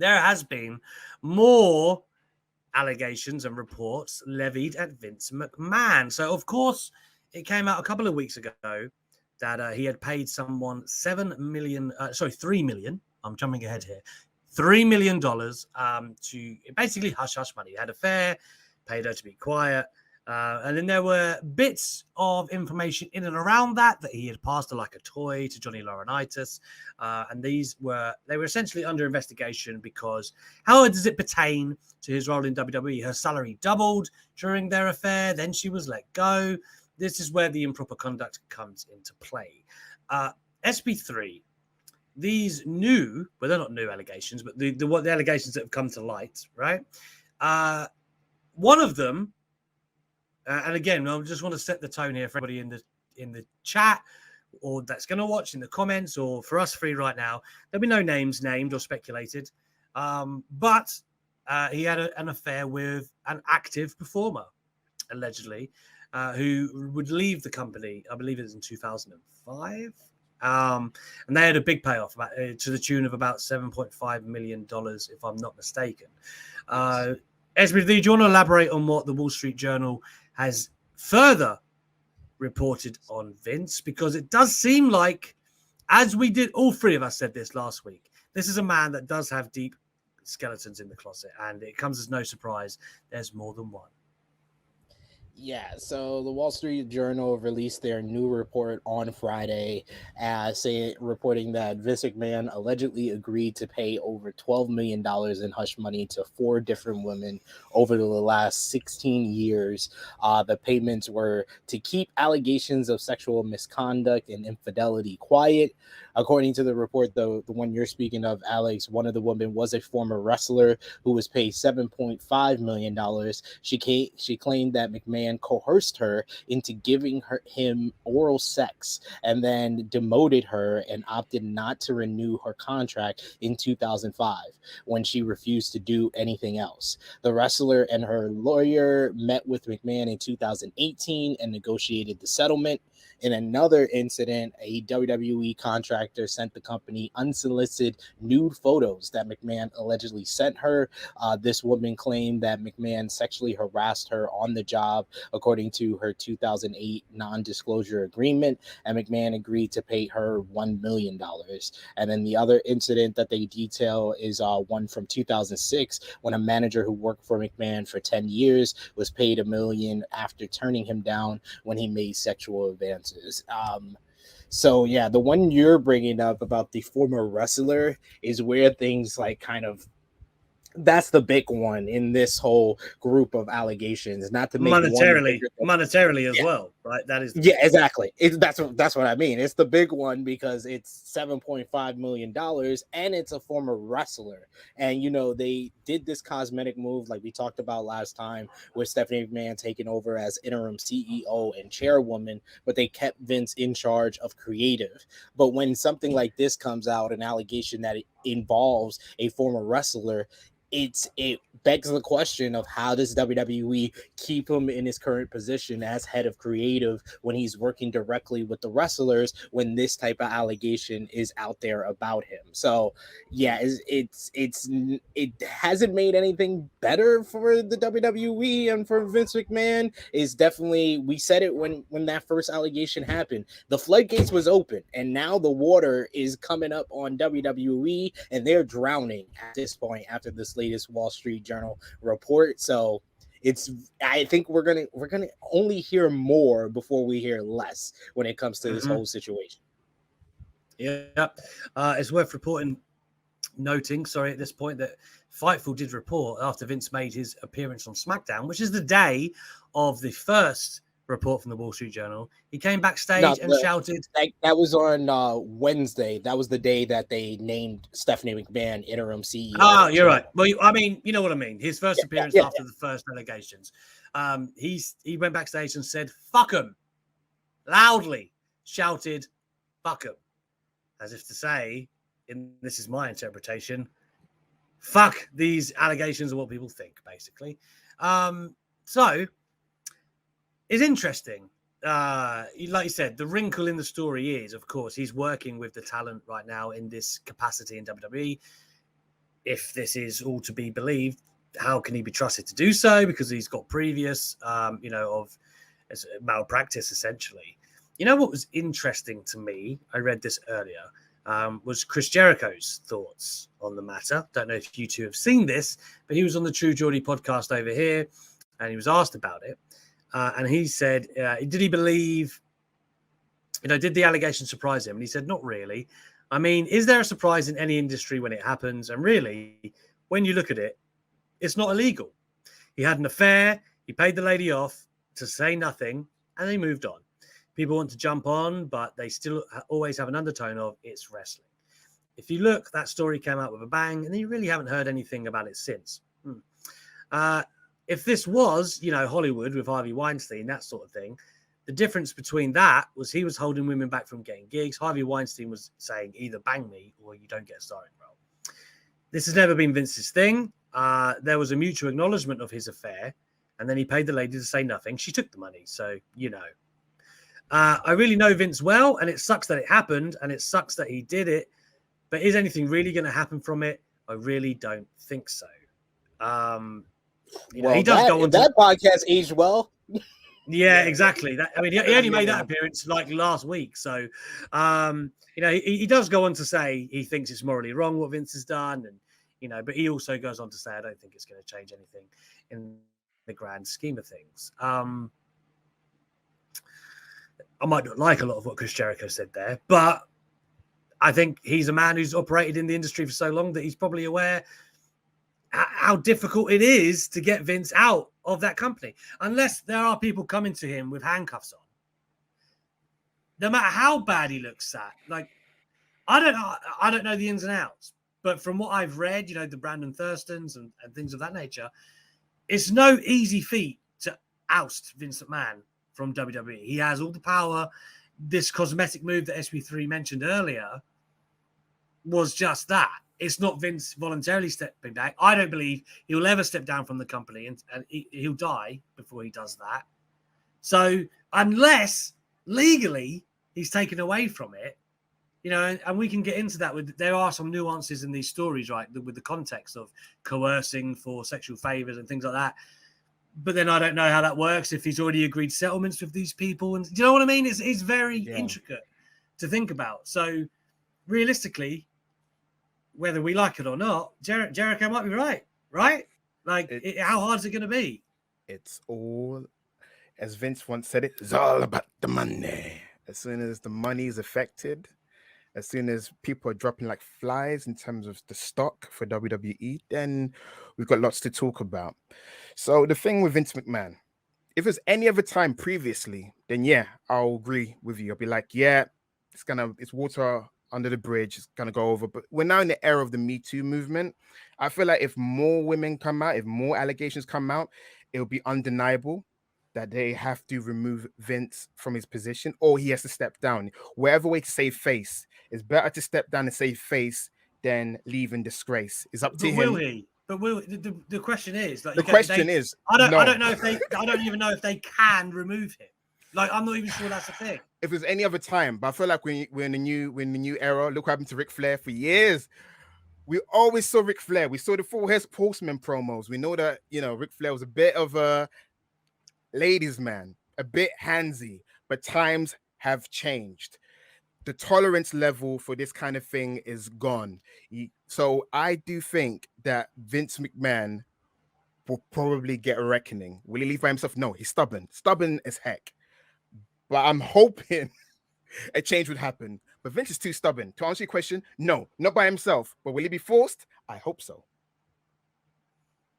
there has been more allegations and reports levied at Vince McMahon. So, of course, it came out a couple of weeks ago that he had paid someone $3 million. I'm jumping ahead here. $3 million to basically hush-hush money. He had an affair, paid her to be quiet. And then there were bits of information in and around that he had passed her like a toy to Johnny Laurinaitis. And they were essentially under investigation because how does it pertain to his role in WWE? Her salary doubled during their affair. Then she was let go. This is where the improper conduct comes into play. SB3, these new, well, they're not new allegations, but the allegations that have come to light, right? One of them, and again, I just want to set the tone here for everybody in the chat, or that's going to watch in the comments, or for us free right now. There'll be no names named or speculated, but he had an affair with an active performer, allegedly, who would leave the company. I believe it was in 2005. And they had a big payoff to the tune of about $7.5 million, if I'm not mistaken. SBD, do you want to elaborate on what the Wall Street Journal has further reported on Vince? Because it does seem like, as we did, all three of us said this last week, this is a man that does have deep skeletons in the closet, and it comes as no surprise there's more than one. Yeah, so the Wall Street Journal released their new report on Friday, reporting that Vince McMahon allegedly agreed to pay over $12 million in hush money to 4 different women over the last 16 years. The payments were to keep allegations of sexual misconduct and infidelity quiet. According to the report, the one you're speaking of, Alex, one of the women was a former wrestler who was paid $7.5 million. She claimed that McMahon coerced her into giving him oral sex and then demoted her and opted not to renew her contract in 2005 when she refused to do anything else. The wrestler and her lawyer met with McMahon in 2018 and negotiated the settlement. In another incident, a WWE contractor sent the company unsolicited nude photos that McMahon allegedly sent her. This woman claimed that McMahon sexually harassed her on the job, according to her 2008 non-disclosure agreement, and McMahon agreed to pay her $1 million. And then the other incident that they detail is one from 2006, when a manager who worked for McMahon for 10 years was paid $1 million after turning him down when he made sexual advances. So yeah, the one you're bringing up about the former wrestler is where things like kind of, that's the big one in this whole group of allegations. Not to make monetarily as well, right? That is exactly. That's what I mean. It's the big one because it's $7.5 million and it's a former wrestler. And they did this cosmetic move like we talked about last time with Stephanie McMahon taking over as interim CEO and chairwoman, but they kept Vince in charge of creative. But when something like this comes out, an allegation that it involves a former wrestler, it begs the question of how does WWE keep him in his current position as head of creative when he's working directly with the wrestlers when this type of allegation is out there about him. So yeah, it hasn't made anything better for the WWE and for Vince McMahon. Is definitely, we said it when that first allegation happened, the floodgates was open and now the water is coming up on WWE and they're drowning at this point after this latest Wall Street Journal report. So I think we're gonna only hear more before we hear less when it comes to this whole situation. Yeah, it's worth noting at this point that Fightful did report after Vince made his appearance on SmackDown, which is the day of the first report from the Wall Street Journal. He came backstage and shouted. That was on Wednesday. That was the day that they named Stephanie McMahon interim CEO. Oh, you're right. Well, I mean, you know what I mean. His first appearance after the first allegations. He went backstage and said, "Fuck 'em," loudly shouted, "Fuck 'em," as if to say, and this is my interpretation, fuck these allegations of what people think, basically. So it's interesting. Like you said, the wrinkle in the story is, of course, he's working with the talent right now in this capacity in WWE. if this is all to be believed, how can he be trusted to do so? Because he's got previous, of malpractice, essentially. You know what was interesting to me? I read this earlier. Was Chris Jericho's thoughts on the matter. Don't know if you two have seen this, but he was on the True Geordie podcast over here, and he was asked about it. And he said, did he believe, did the allegation surprise him? And he said, not really. I mean, is there a surprise in any industry when it happens? And really, when you look at it, it's not illegal. He had an affair. He paid the lady off to say nothing, and they moved on. People want to jump on, but they still always have an undertone of it's wrestling. If you look, that story came out with a bang, and you really haven't heard anything about it since. If this was, Hollywood with Harvey Weinstein, that sort of thing, the difference between that was he was holding women back from getting gigs. Harvey Weinstein was saying either bang me or you don't get a starring role. This has never been Vince's thing. There was a mutual acknowledgement of his affair, and then he paid the lady to say nothing. She took the money, so I really know Vince well, and it sucks that it happened, and it sucks that he did it. But is anything really going to happen from it? I really don't think so. He does go on that podcast aged well. Yeah, exactly. He only made that appearance like last week. So, he does go on to say he thinks it's morally wrong what Vince has done. And, but he also goes on to say, I don't think it's going to change anything in the grand scheme of things. I might not like a lot of what Chris Jericho said there, but I think he's a man who's operated in the industry for so long that he's probably aware how difficult it is to get Vince out of that company, unless there are people coming to him with handcuffs on. No matter how bad he looks at, I don't know the ins and outs, but from what I've read, the Brandon Thurstons and things of that nature, it's no easy feat to oust Vince McMahon from WWE. He has all the power. This cosmetic move that SB3 mentioned earlier was just that. It's not Vince voluntarily stepping back. I don't believe he'll ever step down from the company, and he'll die before he does that. So unless legally he's taken away from it, and we can get into that. There are some nuances in these stories, right, with the context of coercing for sexual favors and things like that. But then I don't know how that works if he's already agreed settlements with these people. And do you know what I mean? It's very intricate to think about. So realistically, whether we like it or not, Jericho might be right? How hard is it going to be? It's all, as Vince once said it's all about the money. As soon as the money is affected, as soon as people are dropping like flies in terms of the stock for WWE, then we've got lots to talk about. So the thing with Vince McMahon, if it's any other time previously, then yeah, I'll agree with you. I'll be like, yeah, it's water under the bridge, it's gonna go over. But we're now in the era of the Me Too movement. I feel like if more women come out, if more allegations come out, it'll be undeniable that they have to remove Vince from his position, or he has to step down. Whatever way to save face, it's better to step down and save face than leave in disgrace. It's up to him. Will he? But the question is, I don't know if they. I don't even know if they can remove him. I'm not even sure that's a thing. If it's any other time, but I feel like we're in the new era. Look what happened to Ric Flair for years. We always saw Ric Flair. We saw the Full Horsemen promos. We know that Ric Flair was a bit of a ladies' man, a bit handsy, but times have changed. The tolerance level for this kind of thing is gone. So I do think that Vince McMahon will probably get a reckoning. Will he leave by himself? No, he's stubborn as heck. But I'm hoping a change would happen. But Vince is too stubborn. To answer your question, no, not by himself. But will he be forced? I hope so.